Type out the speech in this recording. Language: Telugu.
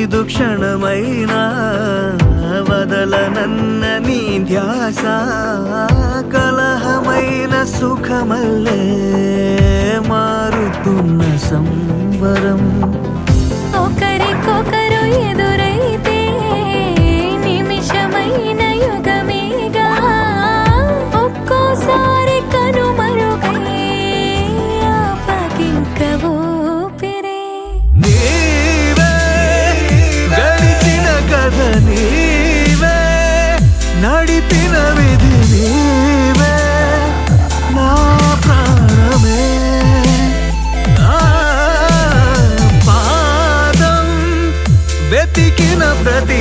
ಇದು ಕ್ಷಣమైనా వదలనన్న నీ ధ్యాస కలహమైన సుఖమల్లే మారుతున్న సంబరం ఒకరికొకరు ఎదురైతే నిమిషమైన యుగమేగా ఒక్కోసారి కనుమరుగై ఆపకింక ఊపిరే నీవే గడిచిన కథ నీవే నడిపిన విధి నీవే నా ప్రాణమే వెతికిన ప్రతి